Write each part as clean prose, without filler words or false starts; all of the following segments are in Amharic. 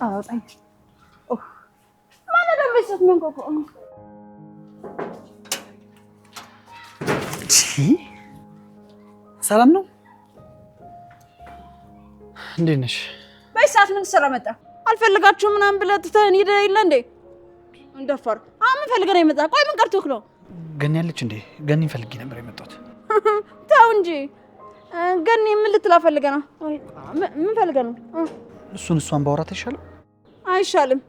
አውጣኝ ማለት ነው በሰት መንቆቆ ሰላም ነው እንዴት ነሽ? በሰዓት ምን ትሰራ መጣ? አልፈልጋችሁም ምናምን ብለህ ትተኸኝ ሄደህ የለ እንዴ? እንደፈር ምን ፈልገህ ነው የመጣህ? ቆይ ምን ቀርቶክ ነው? ገኒ ያለች እንዴ? ገኒ ፈልጌ ነበር የመጣሁት። ተው እንጂ ገኒ ምን ልትላ ፈልገህ ነው? ምን ፈልገህ ነው? እሷን ባወራት አይሻልም? አይሻልም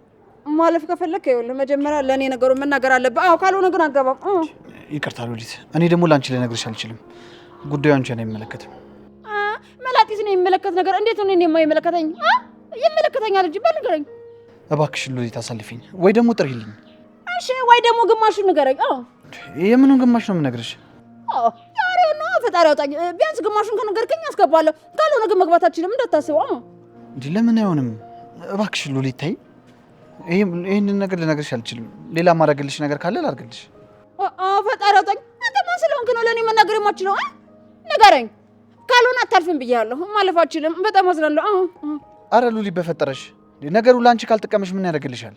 ማለፍ ከፈለክ ይኸውልህ መጀመሪያ ለእኔ ነገሩን መናገር አለብህ። አዎ ካልሆነ ግን አገባም። ይቅርታ ሉሊት፣ እኔ ደግሞ ለአንቺ ልነግርሽ አልችልም። ጉዳዩ አንቺን አይመለከትም። መላጢስ ነው የሚመለከት ነገር እንዴት ነው እኔን የማይመለከተኝ? ይመለከተኛል እንጂ በልገረኝ እባክሽ ሉሊት፣ አሳልፊኝ ወይ ደግሞ ጥሪልኝ። እሺ ወይ ደግሞ ግማሹን ንገረኝ። የምኑን ግማሽ ነው የምነግርሽ? ያሬውና ፈጣሪ ያውጣኝ። ቢያንስ ግማሹን ከነገርከኝ አስገባለሁ። ካልሆነ ግን መግባት አልችልም እንዳታስበው። እንዴ ለምን አይሆንም? እባክሽ ሉሊት ተይ። ይሄንን ነገር ልነግርሽ አልችልም። ሌላ ማድረግልሽ ነገር ካለ ላድርግልሽ። ፈጣሪ ያውጣኝ። አንተ ማን ስለሆንክ ነው ለእኔ መናገር የማትችለው? ንገረኝ። ካልሆነ አታልፍም ብያለሁ። ማለፍ አልችልም። በጣም አዝናለሁ። አረ ሉሊት በፈጠረሽ ነገሩ ለአንቺ ካልጠቀመሽ ምን ያደርግልሻል?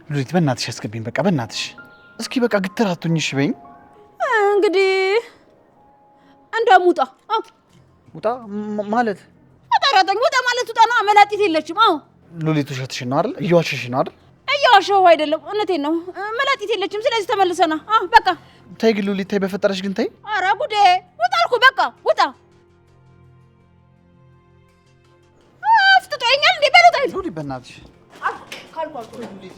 ሉሊት በእናትሽ አስገቢኝ። በቃ በእናትሽ እስኪ በቃ ግትር አትሁኝ። እሺ በይኝ። እንግዲህ እንደሙጣ ውጣ ማለት ፈጣሪ ውጣ ማለት ውጣ ነው። መላጢት የለችም። ሉሊት ውሸትሽን ነው አይደል? እየዋሸሽ ነው አይደል? እየዋሸሁ አይደለም፣ እውነቴን ነው። መላጢት የለችም። ስለዚህ ተመልሰና በቃ ተይ ግን ሉሊት ተይ፣ በፈጠረሽ ግን ተይ። ኧረ ጉዴ! ውጣ አልኩህ። በቃ ውጣ። አፍጥጦኛል እንዴ? በሉት አይደል? ሉሊት በእናትሽ ካልኳል ሉሊት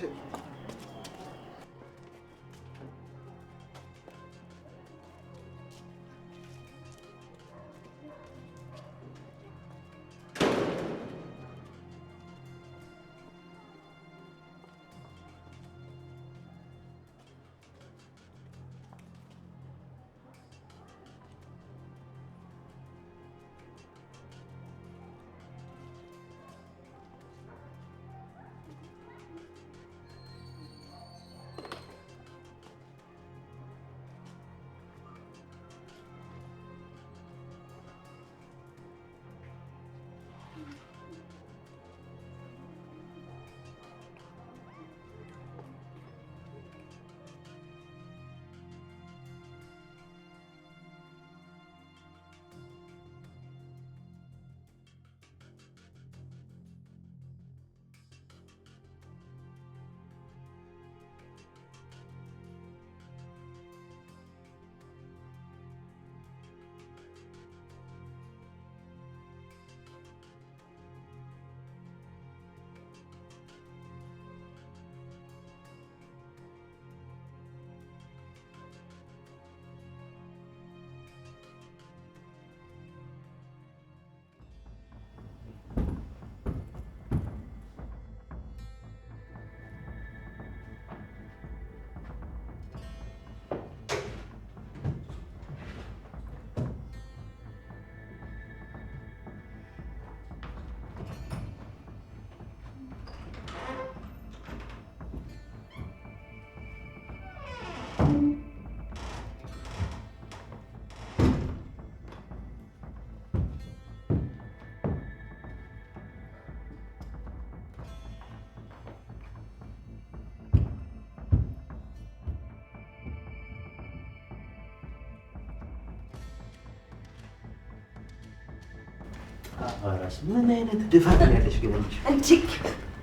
አራስ ምን አይነት ድፋት ነው ያለሽ ግን አንቺ?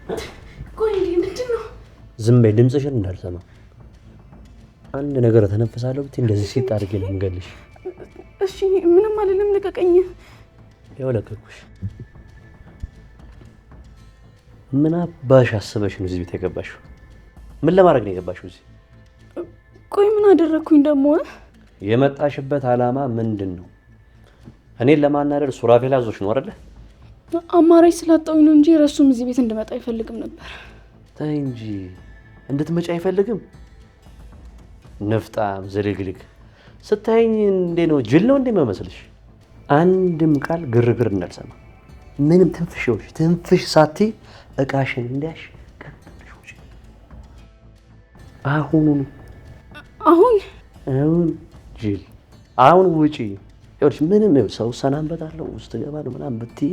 እንዴ ቆይ ምንድን ነው? ዝም በይ፣ ድምፅሽን እንዳልሰማ። አንድ ነገር ተነፈሳለሁ ብትይ እንደዚህ ሲጥ አድርጌ ነው የምገልሽ። እሺ ምንም አይደለም፣ ልቀቀኝ። ያው ለቀኩሽ። ምን አባሽ አስበሽ ነው እዚህ ቤት የገባሽው? ምን ለማድረግ ነው የገባሽው እዚህ? ቆይ ምን አደረኩኝ ደግሞ? የመጣሽበት ዓላማ ምንድን ነው? እኔን ለማናደድ ሱራፌል አዞሽ ነው አይደል? አማራጭ ስላጣሁኝ ነው እንጂ ረሱም እዚህ ቤት እንድመጣ አይፈልግም ነበር። ተይ እንጂ እንድትመጪ አይፈልግም። ነፍጣም ዝልግልግ ስታይኝ እንዴ ነው? ጅል ነው እንዴ መመስልሽ? አንድም ቃል ግርግር እንዳልሰማ ምንም ትንፍሽ ሳቲ እቃሽን እንዲያሽ ከተልሽ ውጪ። አሁን ጅል አሁን ውጪ። ይኸውልሽ ምንም ሰው ሰናበታለሁ ውስጥ ገባ ነው ምናምን ብትይ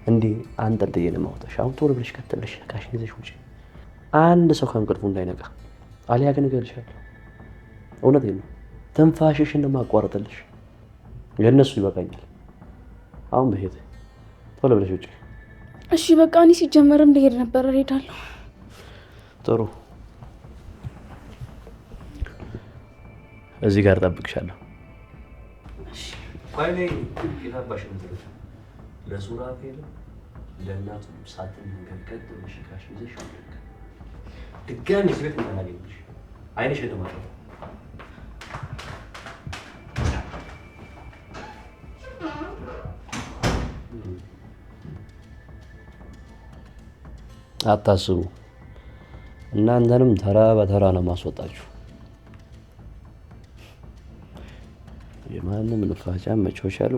እንዴ አንጠልጥዬ ነው የማወጣሽ። አሁን ቶሎ ብለሽ ከተለሽ እቃሽን ይዘሽ ውጪ። አንድ ሰው ከእንቅልፉ እንዳይነቃ። አሊያ ግን እገልሻለሁ። እውነቴን ነው። ትንፋሽሽን ነው የማቋርጥልሽ። የእነሱ ይበቃኛል። አሁን በሄድ ቶሎ ብለሽ ውጪ። እሺ በቃ እኔ ሲጀመርም ልሄድ ነበር። እሄዳለሁ። ጥሩ። እዚህ ጋር ጠብቅሻለሁ። እሺ ቆይ ነይ። የታባሽ ነው ለሱራፌል ለእናቱ ሳጥን መንገድ ብለሽ እቃሽን ይዘሽ ድጋሚ እዚህ ቤት እንዳላገኝሽ አይንሽ የተማረው አታስቡ። እናንተንም ተራ በተራ ነው ማስወጣችሁ። የማንም ልፋጫ መቾች አሉ።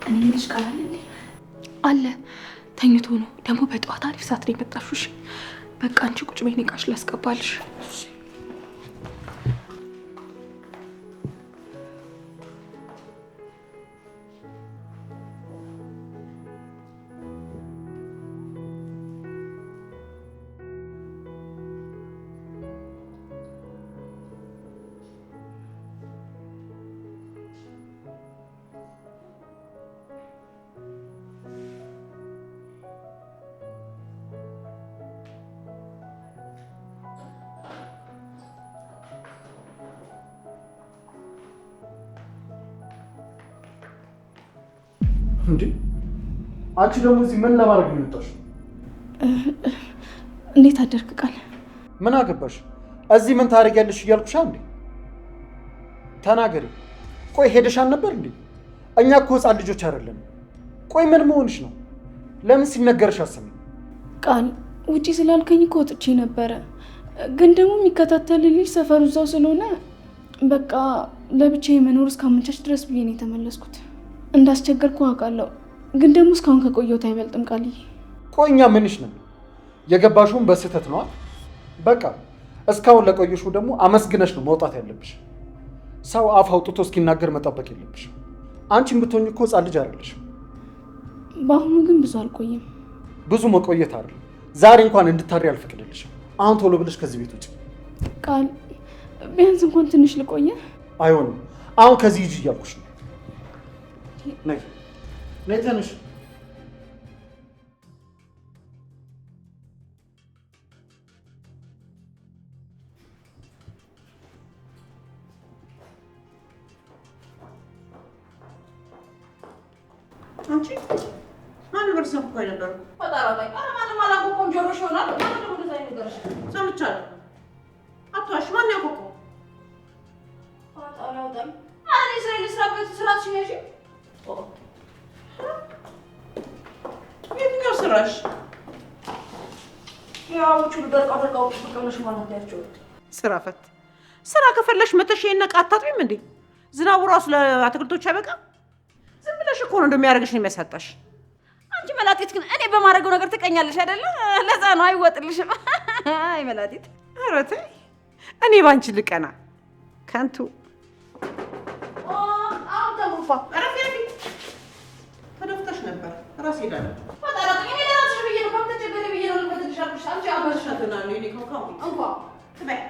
እኔ ልጅ ቃል አለ ተኝቶ ነው ደግሞ በጠዋት አሪፍ ሰዓት ላይ መጣሽሽ። በቃ አንቺ ቁጭ በይ፣ እቃሽ ላስገባልሽ። እንዴ አንቺ ደግሞ እዚህ ምን ለማድረግ ነው የመጣሽው? እንዴት አደርክ ቃል? ምን አገባሽ? እዚህ ምን ታደርጊያለሽ እያልኩሽ እንዴ? ተናገሪ። ቆይ ሄደሻል ነበር እንዴ? እኛ እኮ ህፃን ልጆች አይደለም። ቆይ ምን መሆንሽ ነው? ለምን ሲነገርሽ አሰሚ? ቃል ውጪ ስላልከኝ እኮ ወጥቼ ነበረ፣ ግን ደግሞ የሚከታተልልኝ ሰፈሩ እዛው ስለሆነ በቃ ለብቻዬ መኖር እስካመቻች ድረስ ብዬ ነው የተመለስኩት። እንዳስቸገርኩ አውቃለሁ፣ ግን ደግሞ እስካሁን ከቆየሁት አይበልጥም ቃልዬ። ቆይ እኛ ምንሽ ነን? የገባሽውን በስህተት ነዋ። በቃ እስካሁን ለቆየሽው ደግሞ አመስግነሽ ነው መውጣት ያለብሽ። ሰው አፍ አውጥቶ እስኪናገር መጠበቅ የለብሽ። አንቺም ብትሆኝ እኮ ህፃን ልጅ አይደለሽም። በአሁኑ ግን ብዙ አልቆይም። ብዙ መቆየት አይደለም፣ ዛሬ እንኳን እንድታሪ አልፈቅድልሽም። አሁን ቶሎ ብለሽ ከዚህ ቤት ውጭ። ቃል ቢያንስ እንኳን ትንሽ ልቆየ። አይሆንም፣ አሁን ከዚህ ሂጂ እያልኩሽ ነው። ነይ ነይ፣ ተነሽ። አንቺ ማን ነበር ሰምኮ ነበር? ፈጣራታይ አረ ማንም አላቆቆም። ጆሮሽ ይሆናል። ማን ነው እንደዛ ይነገርሽ? ሰምቻለሁ። አጥቷሽ ማን ያቆቆ? ፈጣራታይ አረ እስራኤል ስራበት ስራሽ ነሽ። የትኛው ስራሽ? ያው ቹሉ ደርቃው ብቀለሽ ማለት ያቸው ስራ ፈት ስራ ከፈለሽ መተሽ የነቃ አታጥቢም እንዴ? ዝናቡ ራሱ ለአትክልቶች አይበቃም? ዝም ብለሽ እኮ ነው እንደሚያደርግሽ ነው የሚያሳጣሽ። አንቺ መላጢት ግን እኔ በማድረገው ነገር ትቀኛለሽ አይደለ? ለዛ ነው አይወጥልሽም። አይ መላጢት፣ ኧረ ተይ፣ እኔ ባንቺ ልቀና ከንቱ። አሁን ተሙፋ ረፊ ተደፍተሽ ነበር። ራስ ሄዳለ ፈጣራት እኔ ለራስሽ ብዬ ነው ከምትቸገሪ ብዬ ነው ልፈትልሽ አልኩሽ። አንቺ አበሻተና ነው እኔ ከውካው እንኳን ትበይ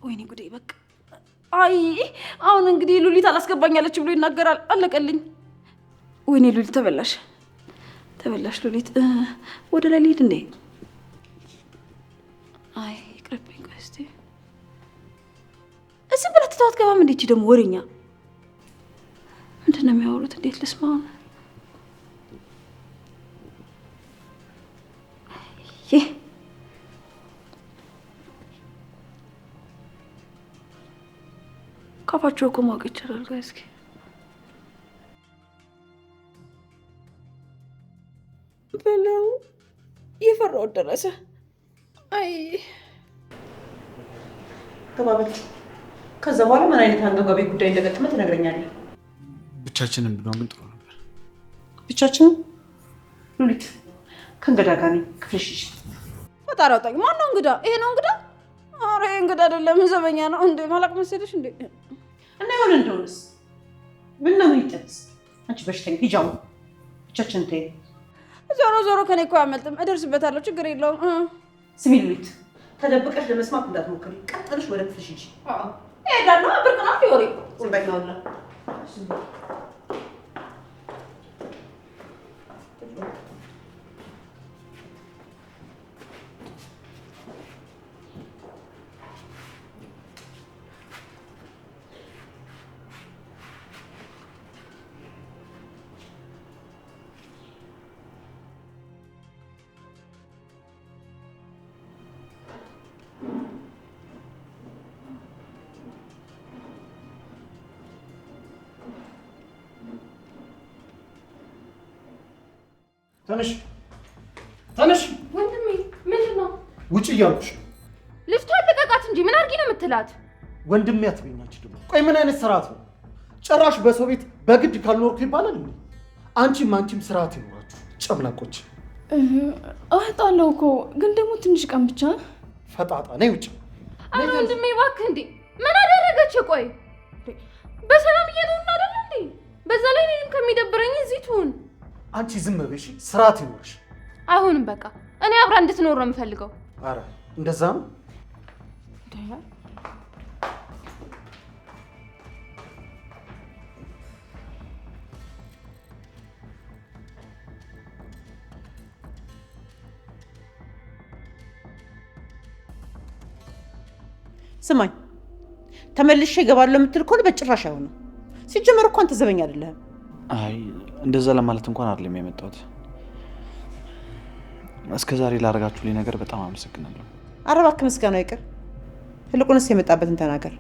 ወይኔ ጉዴ! በቃ አይ አሁን እንግዲህ ሉሊት አላስገባኛለች ብሎ ይናገራል። አለቀልኝ። ወይኔ ሉሊት ተበላሽ ሉሊት። ወደ ላይ ልሂድ እንዴ? አይ ይቅርብኝ። ቆይ እስኪ እዚህ ብላ ትተው አትገባም እንዴ? እቺ ደግሞ ወሬኛ ምንድን ነው የሚያወሩት? እንዴት ልስማው? ይህ ካፋቸው እኮ ማወቅ ይቻላል። ቆይ እስኪ በለው የፈራሁት ደረሰ። አይ ተባበል። ከዛ በኋላ ምን አይነት አንገብጋቢ ጉዳይ እንደገጠመ ትነግረኛለህ። ብቻችንን ብንሆን ግን ጥሩ ነበር። ብቻችንን? ሉሊት ከእንግዳ ጋር ነኝ። ክፍልሽ ይዤ ፈጣሪ አውጣኝ። ማነው እንግዳ? ይሄ ነው እንግዳ? ኧረ ይሄ እንግዳ አይደለም፣ ዘበኛ ነው። እንደ ማላቅ መሰለሽ እንዴ? እና የሆነ እንደሆነስ ምን ነው ይጠብስ? አንቺ በሽተኛ ሂጃው ብቻችንን ተይ። ዞሮ ከኔ እኮ አያመልጥም። እደርስበታለሁ፣ ችግር የለውም። ስሚ ሉሊት፣ ተደብቀሽ ለመስማት እንዳትሞክሪ። ቀጥልሽ ወደ ክፍልሽ ሂጂ። እሄዳለሁ። ብርቅናት ይወሪ ዝምበኛውላ ተነሽ። ወንድሜ ምንድን ነው? ውጭ እያልኩሽ ነው። ልፍቷን ልቀቃት እንጂ ምን አድርጊ ነው የምትላት? ወንድሜ አትበኛች ደግሞ። ቆይ ምን አይነት ስርዓት ነው? ጭራሽ በሰው ቤት በግድ ካልኖርኩ ይባላል እንዴ? አንቺም ስርዓት ይኖራችሁ ጨምላቆች። አጣለው እኮ ግን ደግሞ ትንሽ ቀን ብቻ። ፈጣጣ ነይ ውጭ። አረ ወንድሜ እባክህ እንዴ! ምን አደረገች? ቆይ በሰላም እየኖርን አይደል እንዴ? በዛ ላይ እኔም ከሚደብረኝ እዚህ ትሁን። አንቺ ዝም በይሽ፣ ስርዓት ይኖርሽ። አይሆንም፣ በቃ እኔ አብራ እንድትኖር ነው የምፈልገው። አረ እንደዛ ነው። ስማኝ፣ ተመልሼ እገባለሁ የምትል ከሆነ በጭራሽ አይሆንም። ሲጀመር እኮ አንተ ዘበኛ አይደለህም። አይ እንደዛ ለማለት እንኳን አይደለም የመጣሁት። እስከ ዛሬ ላደረጋችሁልኝ ነገር በጣም አመሰግናለሁ። ኧረ እባክህ ምስጋና ይቅር፣ ይልቁንስ የመጣበትን ተናገር።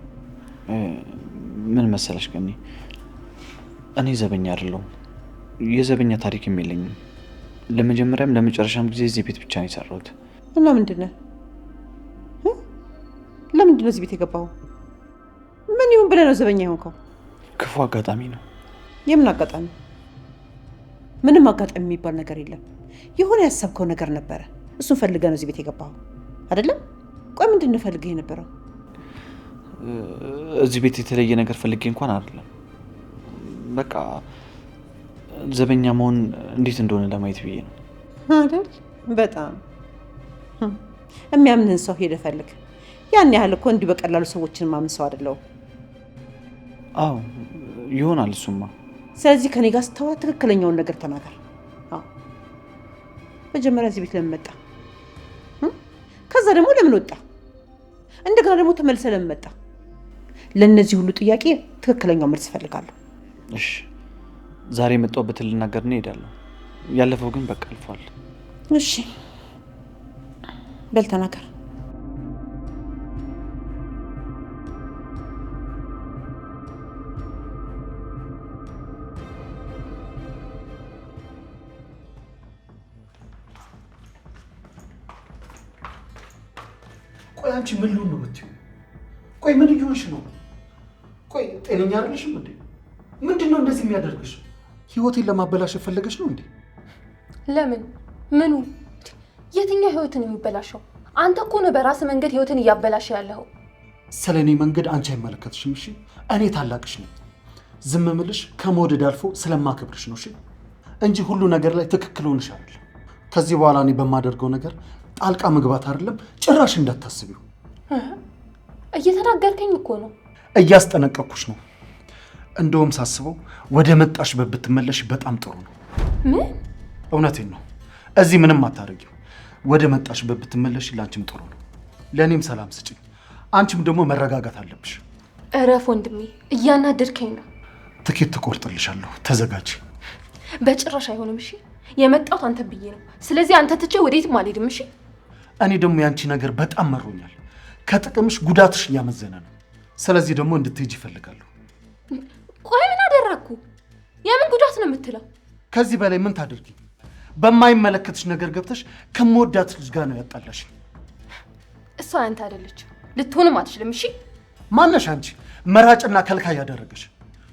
ምን መሰለሽ ገኒ፣ እኔ ዘበኛ አይደለሁም። የዘበኛ ታሪክም የለኝም። ለመጀመሪያም ለመጨረሻም ጊዜ እዚህ ቤት ብቻ ነው የሰራሁት። እና ምንድነው ለምንድነው እዚህ ቤት የገባኸው? ምን ይሁን ብለህ ነው ዘበኛ የሆንከው? ክፉ አጋጣሚ ነው። የምን አጋጣሚ? ምንም አጋጣሚ የሚባል ነገር የለም። የሆነ ያሰብከው ነገር ነበረ፣ እሱን ፈልገህ ነው እዚህ ቤት የገባኸው አይደለም? ቆይ ምንድን ነው ፈልገህ የነበረው? እዚህ ቤት የተለየ ነገር ፈልጌ እንኳን አይደለም። በቃ ዘበኛ መሆን እንዴት እንደሆነ ለማየት ብዬ ነው አይደል? በጣም የሚያምንህን ሰው ሄደህ ፈልግ። ያን ያህል እኮ እንዲህ በቀላሉ ሰዎችን ማምን ሰው አይደለሁም። አዎ ይሆናል እሱማ። ስለዚህ ከኔ ጋር ስታወራ ትክክለኛውን ነገር ተናገር። አዎ መጀመሪያ እዚህ ቤት ለምን መጣ? ከዛ ደግሞ ለምን ወጣ? እንደገና ደግሞ ተመልሰ ለምን መጣ? ለእነዚህ ሁሉ ጥያቄ ትክክለኛው መልስ እፈልጋለሁ። እሺ ዛሬ የመጣሁበትን ልናገር ነው እሄዳለሁ። ያለፈው ግን በቃ አልፏል። እሺ በል ተናገር። ቆይ አንቺ ምን ልሁን ነው የምትይው? ቆይ ምን እየሆንሽ ነው? ቆይ ጤነኛ አይደለሽም እንዴ? ምንድነው እንደዚህ የሚያደርግሽ? ህይወቴን ለማበላሸት ፈለገሽ ነው እንዴ? ለምን? ምኑ? የትኛው ህይወትን የሚበላሸው? አንተ እኮ ነው በራስ መንገድ ህይወትን እያበላሸ ያለው። ስለኔ መንገድ አንቺ አይመለከትሽም። እሺ እኔ ታላቅሽ ነኝ። ዝም ምልሽ ከመውደድ አልፎ ስለማከብርሽ ነው። እሺ እንጂ ሁሉ ነገር ላይ ትክክል ሆነሽ አይደል? ከዚህ በኋላ እኔ በማደርገው ነገር ጣልቃ መግባት አይደለም ጭራሽ እንዳታስቢው። እየተናገርከኝ እኮ ነው። እያስጠነቀቅኩሽ ነው። እንደውም ሳስበው ወደ መጣሽበት ብትመለሽ በጣም ጥሩ ነው። ምን? እውነቴን ነው። እዚህ ምንም አታረጊው። ወደ መጣሽበት ብትመለሽ ላንቺም ጥሩ ነው። ለእኔም ሰላም ስጭኝ። አንቺም ደግሞ መረጋጋት አለብሽ። እረፍ ወንድሜ፣ እያናደድከኝ ነው። ትኬት ትቆርጥልሻለሁ፣ ተዘጋጂ። በጭራሽ አይሆንም። እሺ የመጣሁት አንተ ብዬ ነው። ስለዚህ አንተ ትቼ ወዴትም አልሄድም። እሺ እኔ ደግሞ ያንቺ ነገር በጣም መሮኛል። ከጥቅምሽ ጉዳትሽ እያመዘነ ነው። ስለዚህ ደግሞ እንድትሄጂ ይፈልጋለሁ። ቆይ ምን አደረግኩ? የምን ጉዳት ነው የምትለው? ከዚህ በላይ ምን ታደርጊ? በማይመለከትሽ ነገር ገብተሽ ከመወዳት ልጅ ጋር ነው ያጣላሽ። እሷ አንተ አይደለችም፣ ልትሆንም አትችልም። እሺ ማነሽ አንቺ መራጭና ከልካይ ያደረገሽ?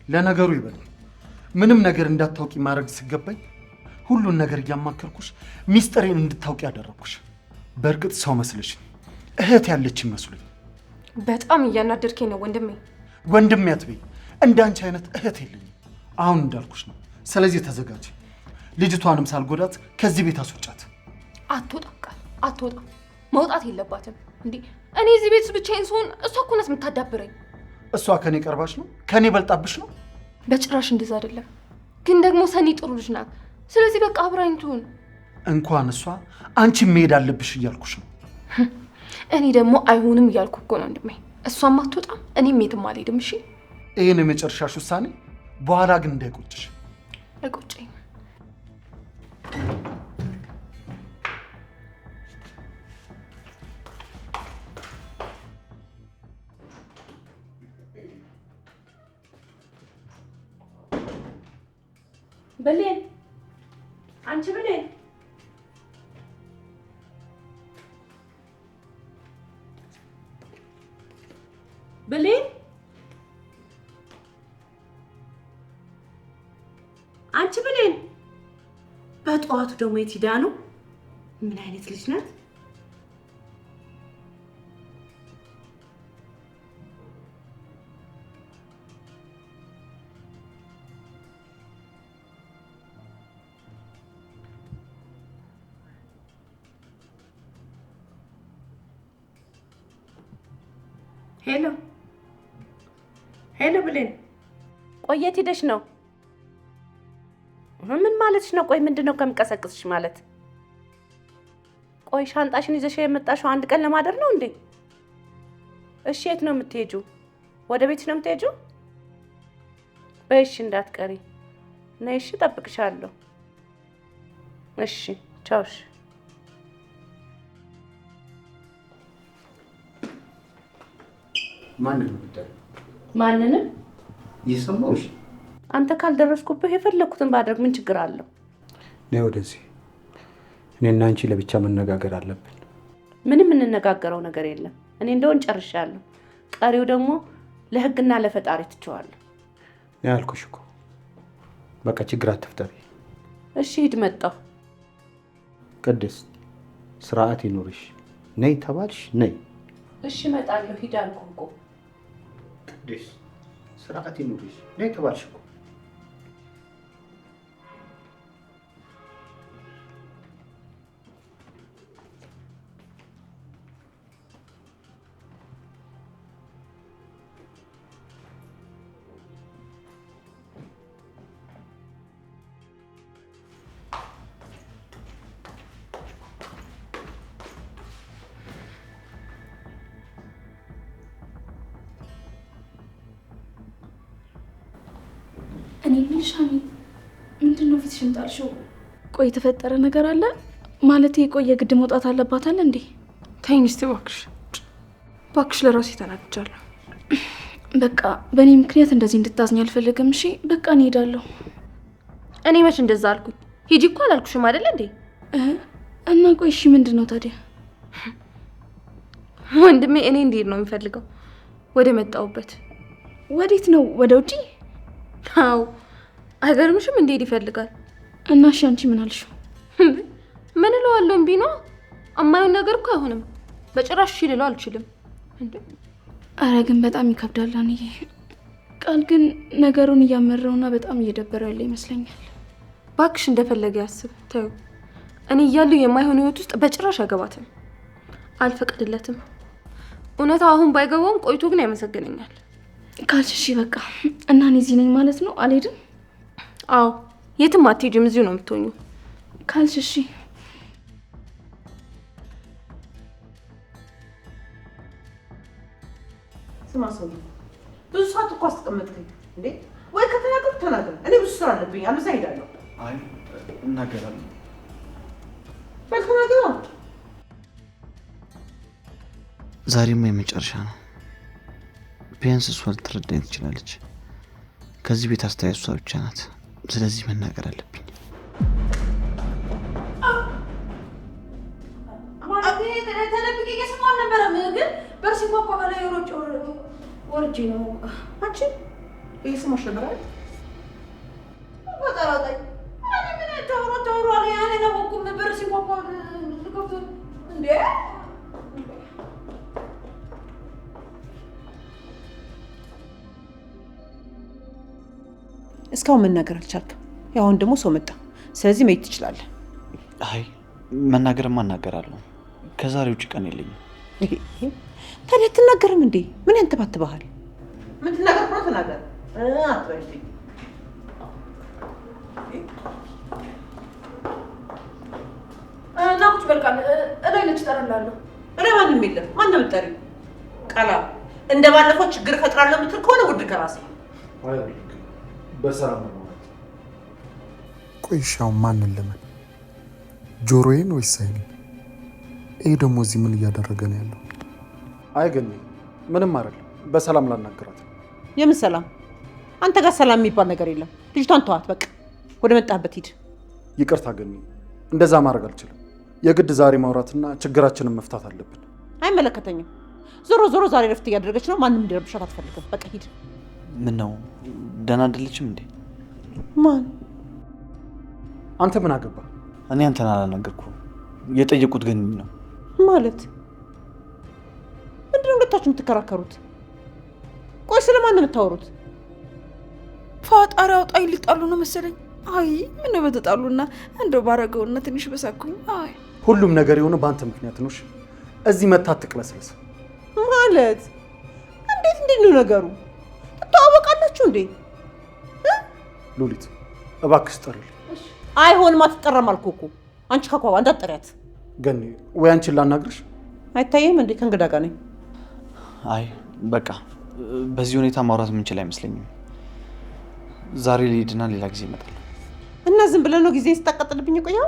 ለነገሩ ይበል ምንም ነገር እንዳታውቂ ማድረግ ሲገባኝ ሁሉን ነገር እያማከርኩሽ ሚስጥሬን እንድታውቂ ያደረግኩሽ። በእርግጥ ሰው መስለሽ እህት ያለች መስሎኝ። በጣም እያናደድከኝ ነው ወንድሜ። ወንድሜ አትበይ። እንዳንቺ አይነት እህት የለኝም። አሁን እንዳልኩሽ ነው። ስለዚህ ተዘጋጂ። ልጅቷንም ሳልጎዳት ከዚህ ቤት አስወጫት። አትወጣም ቃል አትወጣም። መውጣት የለባትም እንዴ። እኔ እዚህ ቤት ብቻዬን ስሆን እሷ እኮ ናት የምታዳብረኝ። እሷ ከኔ ቀርባሽ ነው? ከኔ በልጣብሽ ነው? በጭራሽ እንደዛ አይደለም። ግን ደግሞ ሰኒ ጥሩ ልጅ ናት። ስለዚህ በቃ አብራኝ ትሁን። እንኳን እሷ አንቺ መሄድ አለብሽ እያልኩሽ ነው። እኔ ደግሞ አይሆንም እያልኩ እኮ ነው ወንድሜ። እሷም አትወጣም፣ እኔም የትም አልሄድም። እሺ ይሄ ነው የመጨረሻሽ ውሳኔ? በኋላ ግን እንዳይቆጭሽ። አይቆጨኝም። ብሌን፣ አንቺ ብሌን፣ ብሌን፣ አንቺ ብሌን። በጠዋቱ ደግሞ የት ሄዳ ነው? ምን አይነት ልጅ ናት? ሄሎ ሄሎ፣ ብሌን ቆየት ሄደሽ ነው? ምን ማለትሽ ነው? ቆይ ምንድነው ከምቀሰቅስሽ ማለት? ቆይ ሻንጣሽን ይዘሽ የመጣሽው አንድ ቀን ለማደር ነው እንዴ? እሺ የት ነው የምትሄጂው? ወደ ቤትሽ ነው የምትሄጂው? በይሽ እንዳትቀሪ ነይ። እሺ እጠብቅሻለሁ። እሺ ቻው። እሺ ማንንም እየሰማሁሽ። አንተ ካልደረስኩብህ የፈለኩትን ባደርግ ምን ችግር አለው? ነይ ወደዚህ። እኔና አንቺ ለብቻ መነጋገር አለብን። ምንም የምንነጋገረው ነገር የለም። እኔ እንደውን ጨርሻለሁ። ቀሪው ደግሞ ለህግና ለፈጣሪ ትቸዋለሁ። ነይ አልኩሽ እኮ። በቃ ችግር አትፍጠሪ። እሺ ሂድ፣ መጣሁ። ቅድስት ስርዓት ይኑርሽ። ነይ ተባልሽ ነይ። እሺ እመጣለሁ። ሂድ አልኩህ እኮ። ቅድስት ስርዓት ይኑርሽ። ነይ ተባልሽ እኮ። እኔ ልልሽ ሀኒ፣ ምንድን ነው ፊትሽን ጣልሽው? ቆይ የተፈጠረ ነገር አለ ማለት? ቆይ የግድ መውጣት አለባት አለ እንዴ? ተይኝ እስቲ እባክሽ፣ እባክሽ ለራሴ ተናግጃለሁ። በቃ በእኔ ምክንያት እንደዚህ እንድታዝኝ አልፈልግም። እሺ በቃ እኔ እሄዳለሁ። እኔ መች እንደዛ አልኩኝ? ሂጂ እኮ አላልኩሽም አይደለ እንዴ? እና ቆይ እሺ ምንድን ነው ታዲያ? ወንድሜ እኔ እንድሄድ ነው የሚፈልገው ወደ መጣሁበት። ወዴት ነው? ወደ ውጪ? አዎ አይገርምሽም? እንድሄድ ይፈልጋል። እና እሺ አንቺ ምን አልሽው? ምን እለዋለሁ? እምቢ ነው። እማይሆን ነገር እኮ አይሆንም። በጭራሽ እሺ ልለው አልችልም። እንዴ አረ ግን በጣም ይከብዳል አንዬ። ቃል ግን ነገሩን እያመረውና በጣም እየደበረው ያለ ይመስለኛል። እባክሽ እንደፈለገ ያስብ። ተይው። እኔ እያለሁ የማይሆን ህይወት ውስጥ በጭራሽ አይገባትም። አልፈቅድለትም። እውነታው አሁን ባይገባውም ቆይቶ ግን ያመሰግነኛል። ካልሽ እሺ በቃ እና እኔ እዚህ ነኝ ማለት ነው? አልሄድም? አዎ የትም አትሄጂም፣ እዚሁ ነው የምትሆኚው። ካልሽ እሺ። ስማ ሰው ብዙ ሰዓት እኮ አስቀመጥከኝ እንዴ? ወይ ከተናገር ተናገር። እኔ ብዙ ስራ አለብኝ፣ አለዛ ሄዳለሁ። አይ እናገራለሁ። በል ተናገር። ዛሬማ የመጨረሻ ነው። ቢያንስ እሷ ልትረዳኝ ትችላለች። ከዚህ ቤት አስተያየት እሷ ብቻ ናት። ስለዚህ መናገር አለብኝ። ተደብቄ እየሰማሁ አልነበረም፣ ግን በርሲ ኳኳ ከላይ ወርጄ ነው። አንቺ እየሰማሽ ነበር አይደል? በጠራጣኝ ምን ተወሮ አለ ያኔ ነው እኮ በርሲ ኳኳ ልከፍት እንዴ? እስካሁን መናገር አልቻልክም። ያው አሁን ደግሞ ሰው መጣ። ስለዚህ መሄድ ትችላለህ። አይ መናገርማ እናገራለሁ። ከዛሬ ውጭ ቀን የለኝም። ታዲያ አትናገርም እንዴ? ምን ያንተባትብሃል? ምን ትናገር ብሎ ተናገር። አትበልኝ። ናቁጭ በልቃል እላይ ልጅ ጠረላለሁ። እኔ ማንም የለም። ማን ነው የምትጠሪው? ቃላ እንደ ባለፈው ችግር እፈጥራለሁ የምትል ከሆነ ውድ ከራሴ በሰላም ነው። ቆይ ሻው ማንን ለምን ጆሮዬን ወይስ አይኔ? ይሄ ደግሞ እዚህ ምን እያደረገ ነው ያለው? አይ ግን ምንም አይደለም። በሰላም ላናገራት። የምን ሰላም? አንተ ጋር ሰላም የሚባል ነገር የለም። ልጅቷን ተዋት በቃ። ወደ መጣህበት ሂድ። ይቅርታ ግን እንደዛ ማድረግ አልችልም። የግድ ዛሬ ማውራትና ችግራችንን መፍታት አለብን። አይመለከተኝም። ዞሮ ዞሮ ዛሬ ረፍት እያደረገች ነው። ማንም እንዲረብሻት አትፈልግም። በቃ ሂድ። ምን ነው ደህና አይደለችም እንዴ? ማን? አንተ ምን አገባ? እኔ አንተን አላናገርኩም። የጠየቁት ግን ነው ማለት ምንድነው? ሁለታችሁ የምትከራከሩት? ቆይ ስለማን ነው የምታወሩት? ፈጣሪ አውጣኝ። ሊጣሉ ነው መሰለኝ። አይ ምን ነው በተጣሉና እንደው ባረገውና ትንሽ በሳኩኝ። አይ ሁሉም ነገር የሆነ በአንተ ምክንያት ነው። እዚህ መታ አትቅለስለስ። ማለት እንዴት ነው ነገሩ? ትተዋወቃላችሁ እንዴ? ሉሊት እባክሽ ጥሪልኝ። አይሆንም፣ አትጠራም አልኩህ እኮ። አንቺ ካኳባ እንዳትጠሪያት። ገኒ ወይ አንቺን ላናግርሽ? አይታየም እንዴ ከእንግዳ ጋር ነኝ። አይ በቃ በዚህ ሁኔታ ማውራት የምንችል አይመስለኝም። ዛሬ ልሂድና ሌላ ጊዜ እመጣለሁ። እና ዝም ብለህ ነው ጊዜ ስታቃጥልብኝ ቆያው?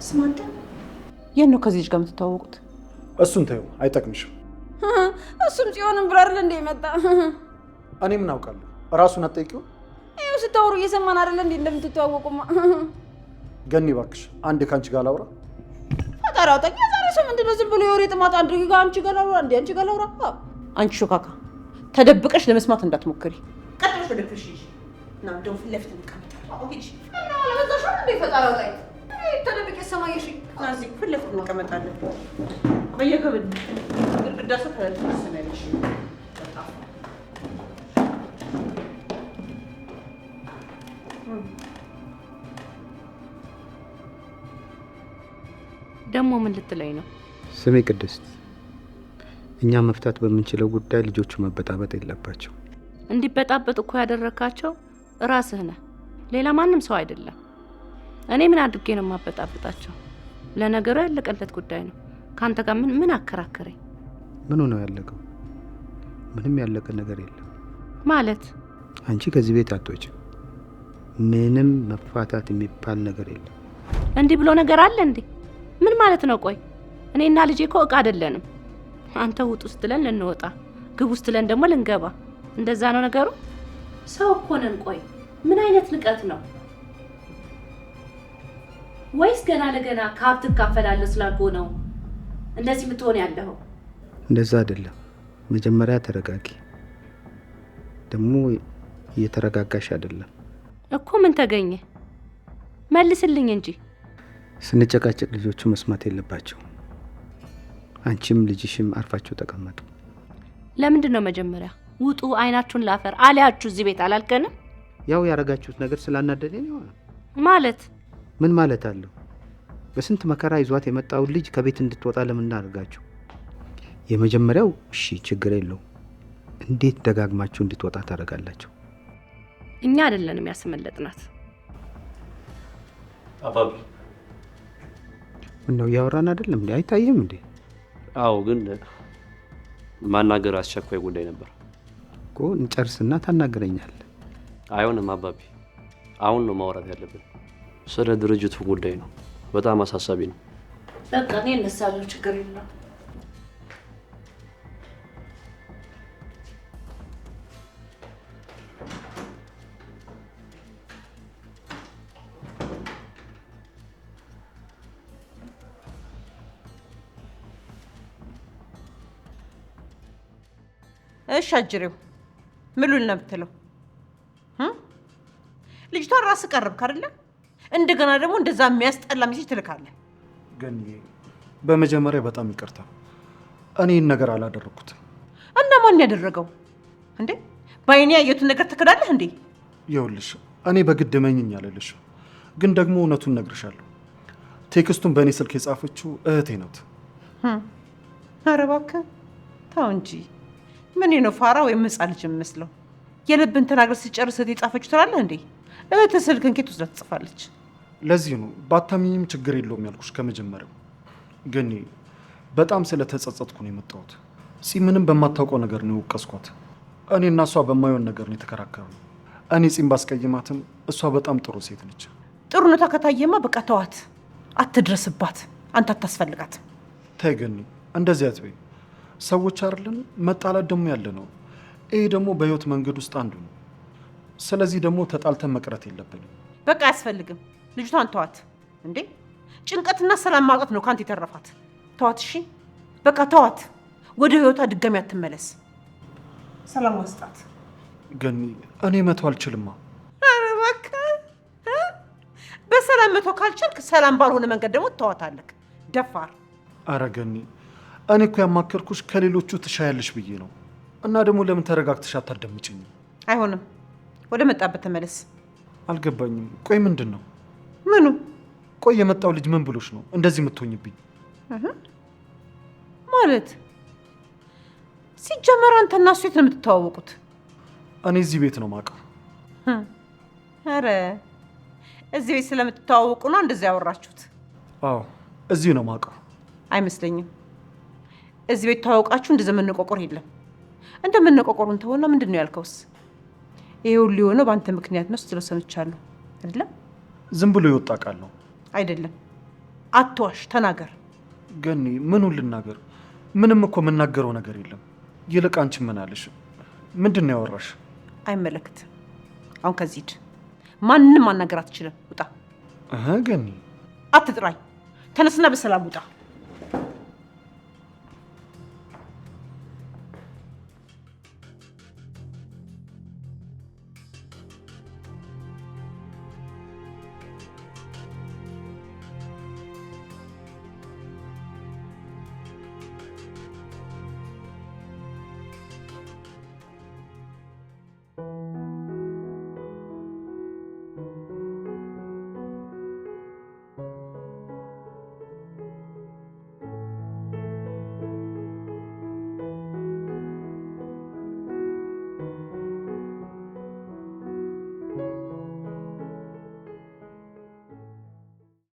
ስማንተ የት ነው ከዚህ ልጅ ጋር የምትተዋወቁት? እሱን ተይው፣ አይጠቅምሽም። እሱም ጽዮንን ብሎ አይደል እንደ መጣ። እኔ ምን አውቃለሁ? እራሱን አትጠይቂው? ይኸው ስታወሩ እየሰማን አይደል እንዴ እንደምትተዋወቁማ። ገኒ እባክሽ አንዴ ካንቺ ጋር ላውራ። ፈጣሪ አውጣኝ። ዛሬ ሰው ምንድነው ዝም ብሎ የወሬ ጥማት አድርጊ ጋር አንቺ ጋር ላውራ እንዴ? አንቺ ጋር ላውራ? አንቺ ሾካካ ተደብቀሽ ለመስማት እንዳትሞክሪ። ቀጥለሽ ወደ ፍሽ እና እንደው ፊት ለፊት እንቀመጣለን። አሁን ሂጂ እና ለበዛሽ እንዴ? ፈጣሪ አውጣኝ። ተደብቀሽ ሰማየሽ። ናዚ ፊት ለፊት እንቀመጣለን። በየገብድ ግድግዳ ሰው ተሰማየሽ። ደግሞ ምን ልትለኝ ነው? ስሜ ቅድስት። እኛ መፍታት በምንችለው ጉዳይ ልጆቹ መበጣበጥ የለባቸው። እንዲበጣበጥ እኮ ያደረካቸው ራስህ ነህ፣ ሌላ ማንም ሰው አይደለም። እኔ ምን አድርጌ ነው የማበጣበጣቸው? ለነገሩ ያለቀለት ጉዳይ ነው። ካንተ ጋር ምን አከራከረኝ? ምኑ ነው ያለቀው? ምንም ያለቀ ነገር የለም። ማለት አንቺ ከዚህ ቤት አትወጪም። ምንም መፋታት የሚባል ነገር የለም። እንዲህ ብሎ ነገር አለ እንዴ? ምን ማለት ነው? ቆይ እኔና ልጄ እኮ እቃ አይደለንም። አንተ ውጡ ስትለን ልንወጣ፣ ግቡ ስትለን ደግሞ ልንገባ፣ እንደዛ ነው ነገሩ። ሰው እኮ ነን። ቆይ ምን አይነት ንቀት ነው? ወይስ ገና ለገና ከሀብት እካፈላለሁ ስላልኩ ነው እንደዚህ የምትሆን ያለው? እንደዛ አይደለም። መጀመሪያ ተረጋጊ። ደግሞ እየተረጋጋሽ አይደለም እኮ። ምን ተገኘ? መልስልኝ እንጂ። ስንጨቃጨቅ ልጆቹ መስማት የለባቸው። አንቺም ልጅሽም አርፋችሁ ተቀመጡ። ለምንድን ነው መጀመሪያ ውጡ፣ አይናችሁን ላፈር አልያችሁ እዚህ ቤት አላልከንም? ያው ያረጋችሁት ነገር ስላናደደኝ ነው። ማለት ምን ማለት አለው? በስንት መከራ ይዟት የመጣውን ልጅ ከቤት እንድትወጣ ለምን እናደርጋችሁ? የመጀመሪያው እሺ ችግር የለው፣ እንዴት ደጋግማችሁ እንድትወጣ ታደርጋላችሁ? እኛ አይደለንም ያስመለጥናት። አባቢ ምነው እያወራን አይደለም እንዴ? አይታየም እንዴ? አዎ፣ ግን ማናገር አስቸኳይ ጉዳይ ነበር እኮ። እንጨርስና ታናግረኛለህ። አይሆንም አባቢ፣ አሁን ነው ማውራት ያለብን። ስለ ድርጅቱ ጉዳይ ነው፣ በጣም አሳሳቢ ነው። በቃ እኔ እነሳለሁ፣ ችግር የለም። እሺ አጅሬው ምን ልል ነው የምትለው? ልጅቷን ራስህ ቀረብክ አይደለ? እንደገና ደግሞ እንደዛ የሚያስጠላ ሜሴጅ ትልካለህ። ግን በመጀመሪያ በጣም ይቅርታ፣ እኔን ነገር አላደረኩትም። እና ማን ያደረገው እንዴ? በአይኔ ያየሁትን ነገር ትክዳለህ እንዴ? ይኸውልሽ እኔ በግድ መኝኝ አልልሽ፣ ግን ደግሞ እውነቱን እነግርሻለሁ። ቴክስቱን በእኔ ስልክ የጻፈችው እህቴ ናት። ኧረ እባክህ ተው እንጂ። ምን ነው ፋራ ወይም ሕፃን ልጅ የምመስለው? የልብን ተናግረህ ስትጨርስ እህቴ የጻፈችው ትላለህ እንዴ? እህትህ ስልክን ኬት ወስዳ ትጽፋለች? ለዚህ ነው ባታምኝም ችግር የለውም ያልኩሽ ከመጀመሪያው። ግን በጣም ስለተጸጸትኩ ነው የመጣሁት። ምንም በማታውቀው ነገር ነው የወቀስኳት። እኔና እሷ በማይሆን ነገር ነው የተከራከርነው። እኔ ጺም ባስቀይማትም እሷ በጣም ጥሩ ሴት ነች። ጥሩነቷ ከታየማ በቃ ተዋት፣ አትድረስባት። አንተ አታስፈልጋትም። ተይ ገኒ፣ እንደዚህ አትበይ። ሰዎች አይደለን መጣላት ደግሞ ያለ ነው። ይሄ ደግሞ በህይወት መንገድ ውስጥ አንዱ ነው። ስለዚህ ደግሞ ተጣልተን መቅረት የለብንም። በቃ አያስፈልግም። ልጅቷን ተዋት እንዴ። ጭንቀትና ሰላም ማጣት ነው ካንተ የተረፋት። ተዋት እሺ፣ በቃ ተዋት። ወደ ህይወቷ ድጋሚ አትመለስ። ሰላም መስጣት። ገኒ፣ እኔ መተው አልችልማ። ኧረ እባክህ፣ በሰላም መተው ካልቻልክ ሰላም ባልሆነ መንገድ ደግሞ ተዋታለህ። ደፋር። ኧረ ገኒ፣ እኔ እኮ ያማከርኩሽ ከሌሎቹ ትሻያለሽ ብዬ ነው። እና ደግሞ ለምን ተረጋግተሽ አታዳምጪኝ? አይሆንም። ወደ መጣበት ተመለስ። አልገባኝም። ቆይ ምንድን ነው? ምኑ? ቆይ የመጣው ልጅ ምን ብሎሽ ነው እንደዚህ የምትሆኝብኝ? ማለት ሲጀመር አንተና እሱ የት ነው የምትተዋወቁት? እኔ እዚህ ቤት ነው የማውቀው። ኧረ እዚህ ቤት ስለምትተዋወቁ ነው እንደዚህ ያወራችሁት? አዎ እዚህ ነው የማውቀው። አይመስለኝም። እዚህ ቤት ተዋወቃችሁ እንደዚህ መነቆቆር የለም። እንደምንቆቆሩን ተወና ምንድን ነው ያልከውስ? ይሄ ሁሉ የሆነው በአንተ ምክንያት ነው ስትለው ሰምቻለሁ። አይደለም? ዝም ብሎ ይወጣ ቃል ነው። አይደለም። አትዋሽ፣ ተናገር። ገኒ፣ ምኑን ልናገር? ምንም እኮ የምናገረው ነገር የለም። ይልቅ አንቺ ምን አለሽ? ምንድን ነው ያወራሽ? አይመለከትም። አሁን ከዚህ ሂድ። ማንንም ማናገር አትችልም። ውጣ። ገኒ፣ አትጥራኝ። ተነስና በሰላም ውጣ።